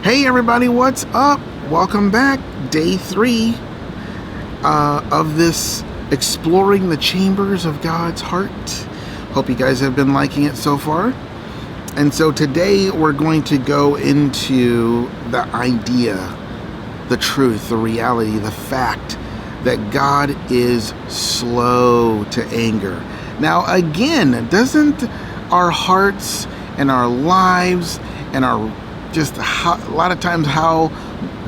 Hey everybody, what's up? Welcome back. Day 3 of this exploring the chambers of God's heart. Hope you guys have been liking it so far. And so today we're going to go into the idea, the truth, the reality, the fact that God is slow to anger. Now again, doesn't our hearts and our lives and our just a lot of times how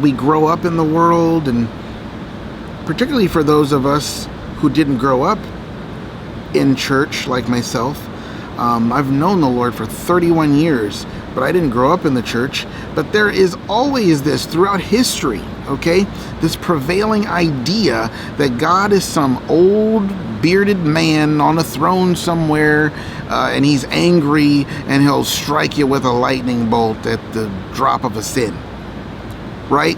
we grow up in the world, and particularly for those of us who didn't grow up in church like myself, I've known the Lord for 31 years, but I didn't grow up in the church. But there is always this throughout history, okay, this prevailing idea that God is some old bearded man on a throne somewhere, and he's angry and he'll strike you with a lightning bolt at the drop of a sin, right?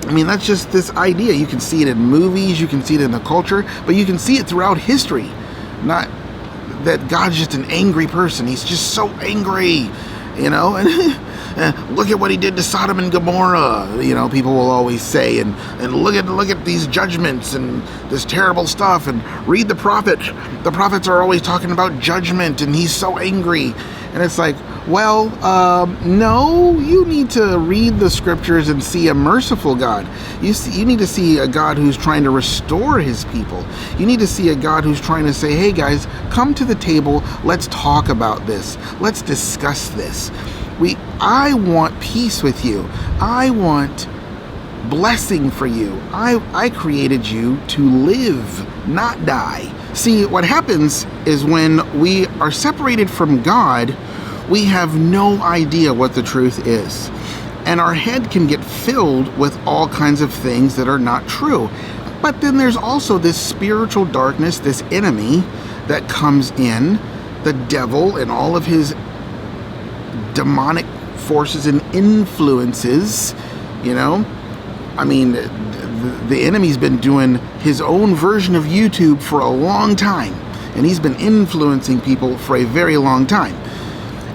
I mean, that's just this idea. You can see it in movies, you can see it in the culture, but you can see it throughout history. Not that God's just an angry person. He's just so angry, you know, and look at what he did to Sodom and Gomorrah, you know, people will always say, and look at these judgments and this terrible stuff, and read the prophet. The prophets are always talking about judgment, and he's so angry. And it's like, well, no, you need to read the scriptures and see a merciful God. You need to see a God who's trying to restore his people. You need to see a God who's trying to say, hey guys, come to the table, let's talk about this. Let's discuss this. I want peace with you. I want blessing for you. I created you to live, not die. See, what happens is when we are separated from God, we have no idea what the truth is. And our head can get filled with all kinds of things that are not true. But then there's also this spiritual darkness, this enemy that comes in, the devil and all of his demonic forces and influences, you know. I mean, the enemy's been doing his own version of YouTube for a long time, and he's been influencing people for a very long time.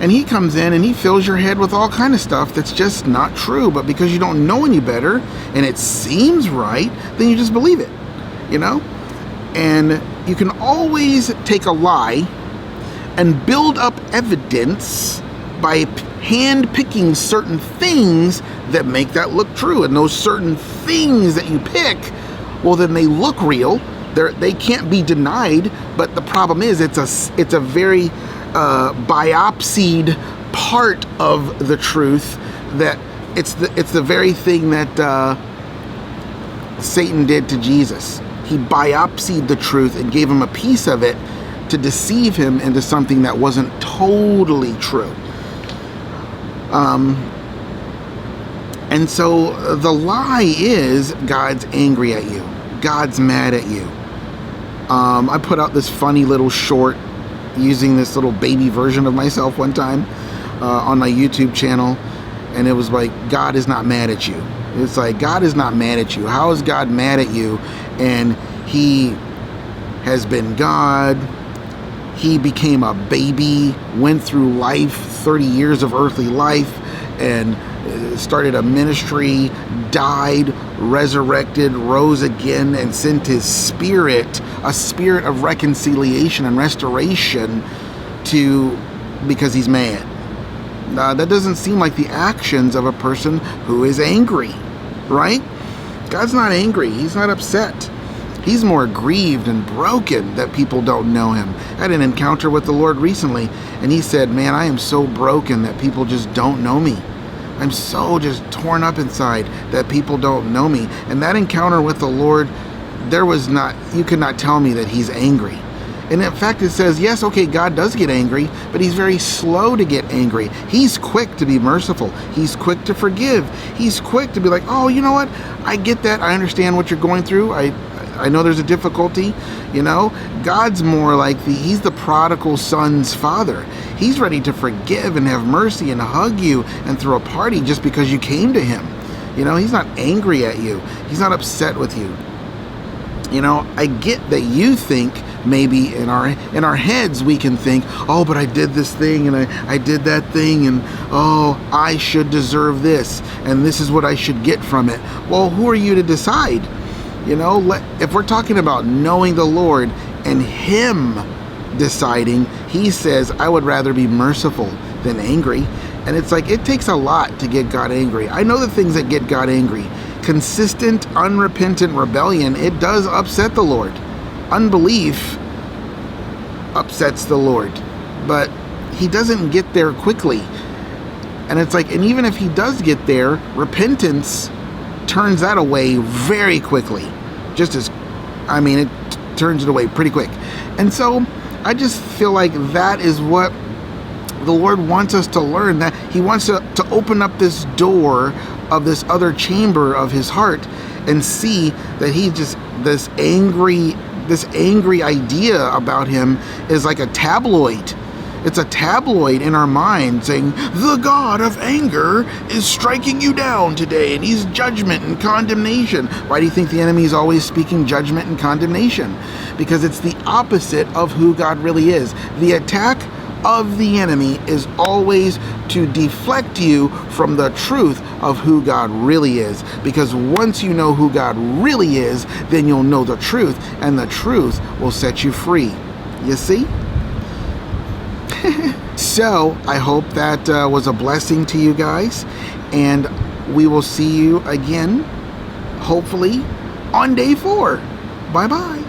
And he comes in and he fills your head with all kind of stuff that's just not true, but because you don't know any better and it seems right, then you just believe it, you know. And you can always take a lie and build up evidence by hand-picking certain things that make that look true. And those certain things that you pick, well, then they look real. They can't be denied. But the problem is, it's a very biopsied part of the truth. That it's the very thing that Satan did to Jesus. He biopsied the truth and gave him a piece of it to deceive him into something that wasn't totally true. And so the lie is God's angry at you. God's mad at you. I put out this funny little short using this little baby version of myself one time on my YouTube channel. And it was like, God is not mad at you. It's like, God is not mad at you. How is God mad at you? And he has been God. He became a baby, went through life, 30 years of earthly life, and started a ministry, died, resurrected, rose again, and sent his spirit, a spirit of reconciliation and restoration, because he's mad. That doesn't seem like the actions of a person who is angry, right? God's not angry. He's not upset. He's more grieved and broken that people don't know him. I had an encounter with the Lord recently, and he said, man, I am so broken that people just don't know me. I'm so just torn up inside that people don't know me. And that encounter with the Lord, you could not tell me that he's angry. And in fact, it says, yes, okay, God does get angry, but he's very slow to get angry. He's quick to be merciful. He's quick to forgive. He's quick to be like, oh, you know what? I get that. I understand what you're going through. I know there's a difficulty, you know. God's more like he's the prodigal son's father. He's ready to forgive and have mercy and hug you and throw a party just because you came to him. You know, he's not angry at you. He's not upset with you. You know, I get that you think maybe in our heads we can think, oh, but I did this thing and I did that thing, and oh, I should deserve this, and this is what I should get from it. Well, who are you to decide? If we're talking about knowing the Lord and Him deciding, He says, I would rather be merciful than angry. And it's like, it takes a lot to get God angry. I know the things that get God angry. Consistent, unrepentant rebellion, it does upset the Lord. Unbelief upsets the Lord, but He doesn't get there quickly. And it's like, and even if He does get there, repentance turns that away very quickly. It turns it away pretty quick. And so I just feel like that is what the Lord wants us to learn, that He wants to open up this door of this other chamber of His heart and see that He just, this angry idea about Him is like a tabloid. It's a tabloid in our mind saying, the God of anger is striking you down today, and He's judgment and condemnation. Why do you think the enemy is always speaking judgment and condemnation? Because it's the opposite of who God really is. The attack of the enemy is always to deflect you from the truth of who God really is. Because once you know who God really is, then you'll know the truth, and the truth will set you free. You see? So I hope that was a blessing to you guys, and we will see you again, hopefully, on day 4. Bye-bye.